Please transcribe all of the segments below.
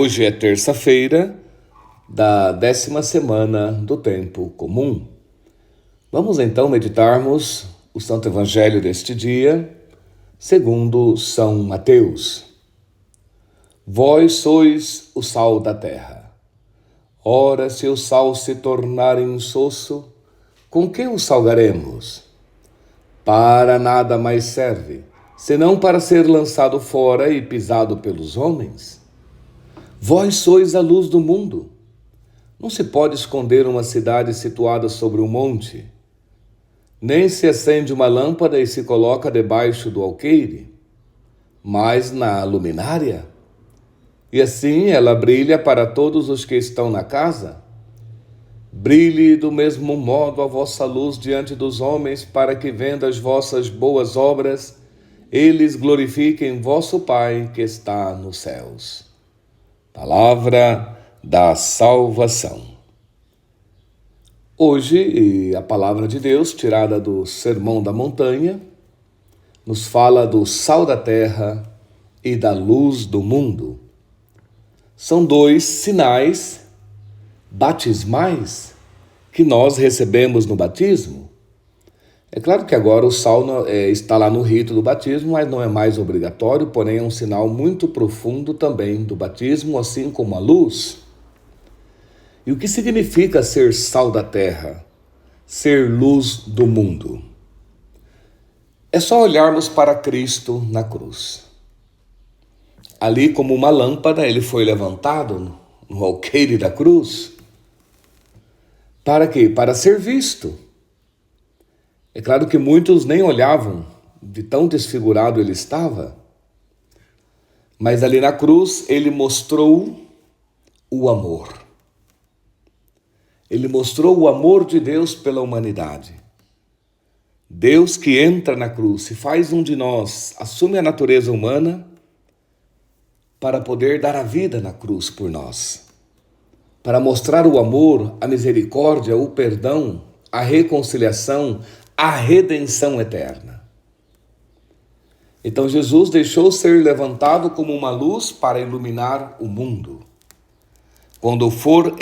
Hoje é terça-feira da 10ª semana do Tempo Comum. Vamos então meditarmos o Santo Evangelho deste dia, segundo São Mateus. Vós sois o sal da terra. Ora, se o sal se tornar insosso, com que o salgaremos? Para nada mais serve, senão para ser lançado fora e pisado pelos homens. Vós sois a luz do mundo. Não se pode esconder uma cidade situada sobre um monte, nem se acende uma lâmpada e se coloca debaixo do alqueire, mas na luminária. E assim ela brilha para todos os que estão na casa. Brilhe do mesmo modo a vossa luz diante dos homens, para que, vendo as vossas boas obras, eles glorifiquem vosso Pai que está nos céus. Palavra da salvação. Hoje, a palavra de Deus, tirada do Sermão da Montanha, nos fala do sal da terra e da luz do mundo. São dois sinais batismais que nós recebemos no batismo. É claro que agora o sal está lá no rito do batismo, mas não é mais obrigatório, porém é um sinal muito profundo também do batismo, assim como a luz. E o que significa ser sal da terra, ser luz do mundo? É só olharmos para Cristo na cruz. Ali, como uma lâmpada, ele foi levantado no alqueire da cruz. Para quê? Para ser visto. É claro que muitos nem olhavam, de tão desfigurado ele estava. Mas ali na cruz ele mostrou o amor. Ele mostrou o amor de Deus pela humanidade. Deus que entra na cruz, se faz um de nós, assume a natureza humana para poder dar a vida na cruz por nós. Para mostrar o amor, a misericórdia, o perdão, a reconciliação, a redenção eterna. Então Jesus deixou ser levantado como uma luz para iluminar o mundo. Quando for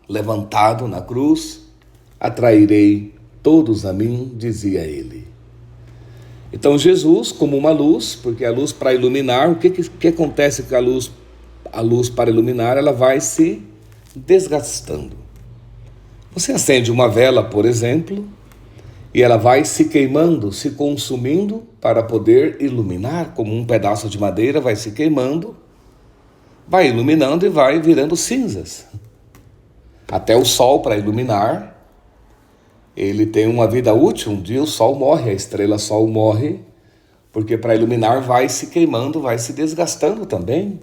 levantado na cruz, atrairei todos a mim, dizia ele. Então Jesus, como uma luz, porque a luz para iluminar, o que acontece com a luz para iluminar, ela vai se desgastando. Você acende uma vela, por exemplo, e ela vai se queimando, se consumindo para poder iluminar, como um pedaço de madeira vai se queimando, vai iluminando e vai virando cinzas. Até o sol, para iluminar, ele tem uma vida útil. Um dia o sol morre, a estrela sol morre, porque para iluminar vai se queimando, vai se desgastando também.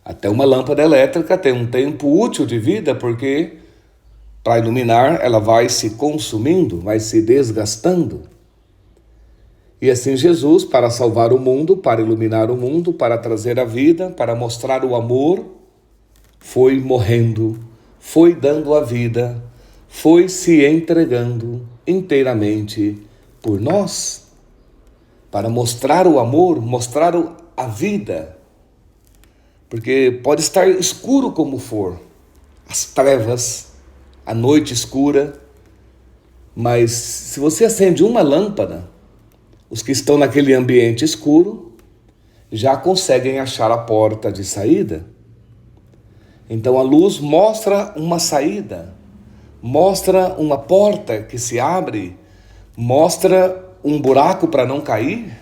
Até uma lâmpada elétrica tem um tempo útil de vida, porque para iluminar, ela vai se consumindo, vai se desgastando. E assim Jesus, para salvar o mundo, para iluminar o mundo, para trazer a vida, para mostrar o amor, foi morrendo, foi dando a vida, foi se entregando inteiramente por nós. Para mostrar o amor, mostrar a vida. Porque pode estar escuro como for, as trevas, a noite escura, mas se você acende uma lâmpada, os que estão naquele ambiente escuro já conseguem achar a porta de saída. Então a luz mostra uma saída, mostra uma porta que se abre, mostra um buraco para não cair.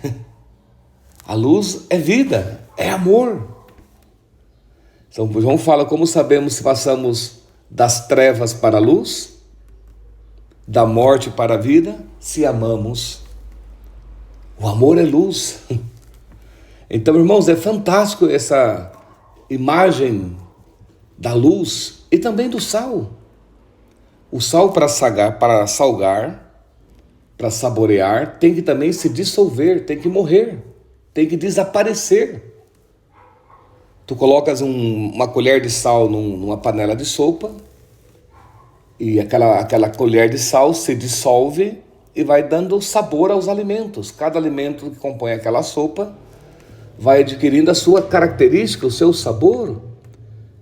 A luz é vida, é amor. São João fala: como sabemos se passamos das trevas para a luz, da morte para a vida, se amamos. O amor é luz. Então, irmãos, é fantástico essa imagem da luz e também do sal. O sal para salgar, para saborear, tem que também se dissolver, tem que morrer, tem que desaparecer. Tu colocas uma colher de sal numa panela de sopa e aquela colher de sal se dissolve e vai dando sabor aos alimentos. Cada alimento que compõe aquela sopa vai adquirindo a sua característica, o seu sabor.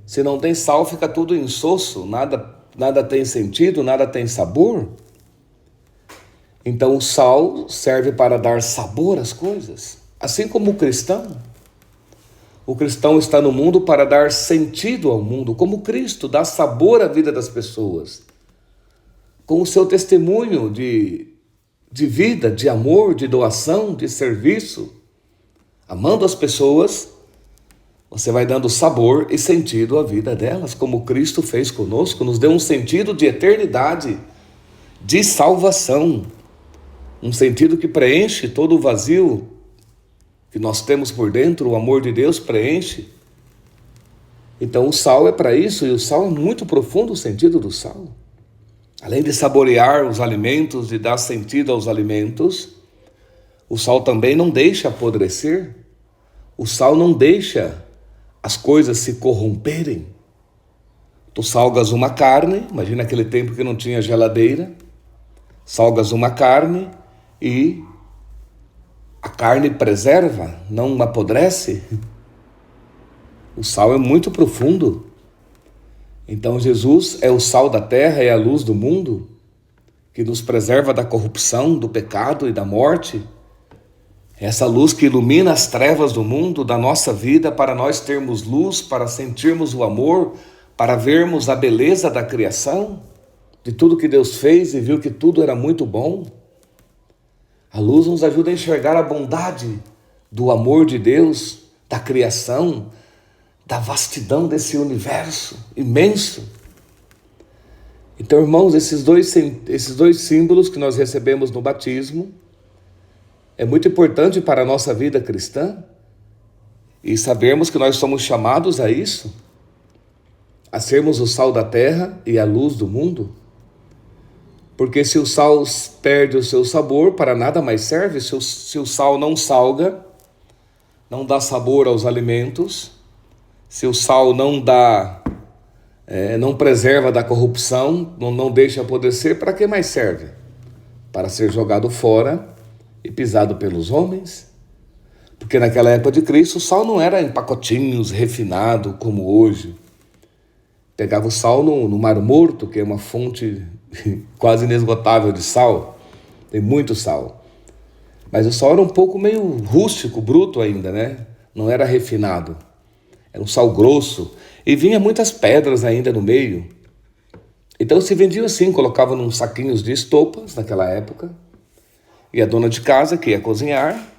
Se não tem sal, fica tudo insosso, nada tem sentido, nada tem sabor. Então o sal serve para dar sabor às coisas. Assim como o cristão está no mundo para dar sentido ao mundo, como Cristo dá sabor à vida das pessoas. Com o seu testemunho de vida, de amor, de doação, de serviço, amando as pessoas, você vai dando sabor e sentido à vida delas, como Cristo fez conosco, nos deu um sentido de eternidade, de salvação, um sentido que preenche todo o vazio que nós temos por dentro, o amor de Deus preenche. Então o sal é para isso, e o sal é muito profundo, o sentido do sal. Além de saborear os alimentos, de dar sentido aos alimentos, o sal também não deixa apodrecer, o sal não deixa as coisas se corromperem. Tu salgas uma carne, imagina aquele tempo que não tinha geladeira, salgas uma carne e a carne preserva, não apodrece. O sal é muito profundo. Então Jesus é o sal da terra, é a luz do mundo, que nos preserva da corrupção, do pecado e da morte. Essa luz que ilumina as trevas do mundo, da nossa vida, para nós termos luz, para sentirmos o amor, para vermos a beleza da criação, de tudo que Deus fez e viu que tudo era muito bom. A luz nos ajuda a enxergar a bondade do amor de Deus, da criação, da vastidão desse universo imenso. Então, irmãos, esses dois símbolos que nós recebemos no batismo é muito importante para a nossa vida cristã, e sabermos que nós somos chamados a isso, a sermos o sal da terra e a luz do mundo. Porque se o sal perde o seu sabor, para nada mais serve. Se o sal não salga, não dá sabor aos alimentos, se o sal não preserva da corrupção, não deixa apodrecer, para que mais serve? Para ser jogado fora e pisado pelos homens. Porque naquela época de Cristo, o sal não era em pacotinhos, refinado, como hoje. Pegava o sal no Mar Morto, que é uma fonte quase inesgotável de sal, tem muito sal. Mas o sal era um pouco meio rústico, bruto ainda, né? Não era refinado. Era um sal grosso e vinha muitas pedras ainda no meio. Então se vendia assim, colocava num saquinhos de estopas naquela época, e a dona de casa que ia cozinhar,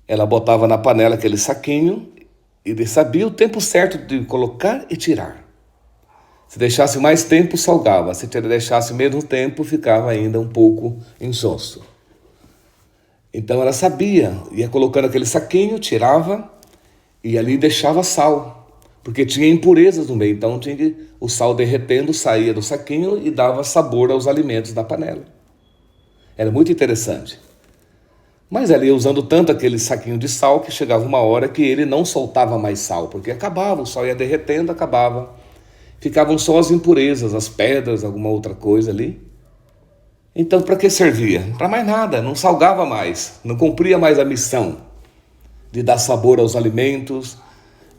ela botava na panela aquele saquinho e sabia o tempo certo de colocar e tirar. Se deixasse mais tempo, salgava. Se deixasse menos tempo, ficava ainda um pouco insosso. Então ela sabia, ia colocando aquele saquinho, tirava e ali deixava sal, porque tinha impurezas no meio. Então o sal derretendo saía do saquinho e dava sabor aos alimentos da panela. Era muito interessante. Mas ela ia usando tanto aquele saquinho de sal que chegava uma hora que ele não soltava mais sal, porque acabava, o sal ia derretendo, acabava. Ficavam só as impurezas, as pedras, alguma outra coisa ali. Então, para que servia? Para mais nada, não salgava mais, não cumpria mais a missão de dar sabor aos alimentos,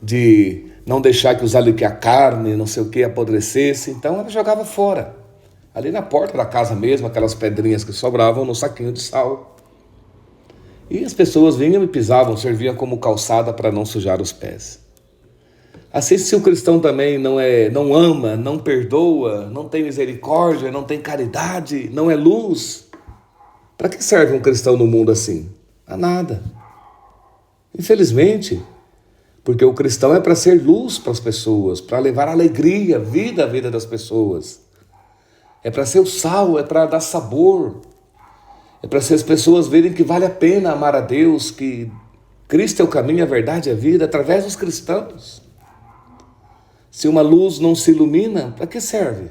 de não deixar que a carne, não sei o que, apodrecesse. Então, ela jogava fora, ali na porta da casa mesmo, aquelas pedrinhas que sobravam no saquinho de sal. E as pessoas vinham e pisavam, serviam como calçada para não sujar os pés. Assim, se o cristão também não ama, não perdoa, não tem misericórdia, não tem caridade, não é luz, para que serve um cristão no mundo assim? A nada. Infelizmente, porque o cristão é para ser luz para as pessoas, para levar alegria, vida à vida das pessoas. É para ser o sal, é para dar sabor, é para as pessoas verem que vale a pena amar a Deus, que Cristo é o caminho, a verdade e a vida, através dos cristãos. Se uma luz não se ilumina, para que serve?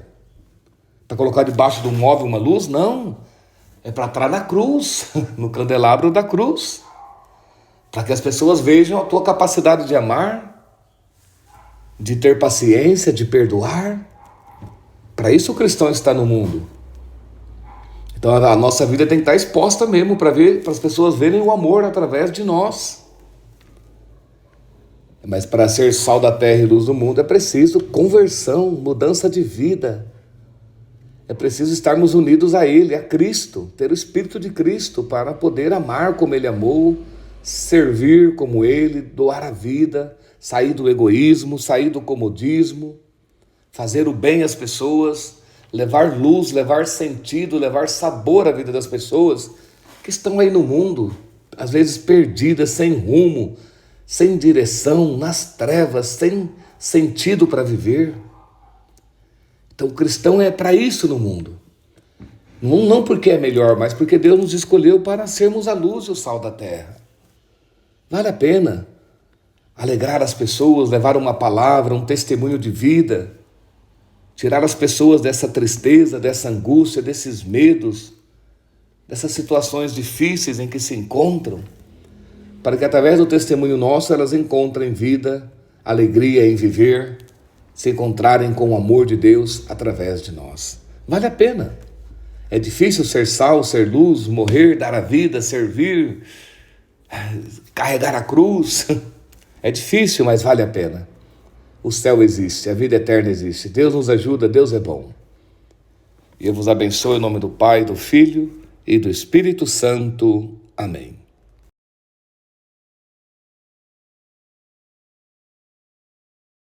Para colocar debaixo de um móvel uma luz? Não. É para estar na cruz, no candelabro da cruz. Para que as pessoas vejam a tua capacidade de amar, de ter paciência, de perdoar. Para isso o cristão está no mundo. Então a nossa vida tem que estar exposta mesmo para as pessoas verem o amor através de nós. Mas para ser sal da terra e luz do mundo é preciso conversão, mudança de vida. É preciso estarmos unidos a Ele, a Cristo, ter o Espírito de Cristo para poder amar como Ele amou, servir como Ele, doar a vida, sair do egoísmo, sair do comodismo, fazer o bem às pessoas, levar luz, levar sentido, levar sabor à vida das pessoas que estão aí no mundo, às vezes perdidas, sem rumo, sem direção, nas trevas, sem sentido para viver. Então o cristão é para isso no mundo. Não porque é melhor, mas porque Deus nos escolheu para sermos a luz e o sal da terra. Vale a pena alegrar as pessoas, levar uma palavra, um testemunho de vida, tirar as pessoas dessa tristeza, dessa angústia, desses medos, dessas situações difíceis em que se encontram, para que através do testemunho nosso elas encontrem vida, alegria em viver, se encontrarem com o amor de Deus através de nós. Vale a pena. É difícil ser sal, ser luz, morrer, dar a vida, servir, carregar a cruz. É difícil, mas vale a pena. O céu existe, a vida eterna existe. Deus nos ajuda, Deus é bom. E eu vos abençoo em nome do Pai, do Filho e do Espírito Santo. Amém.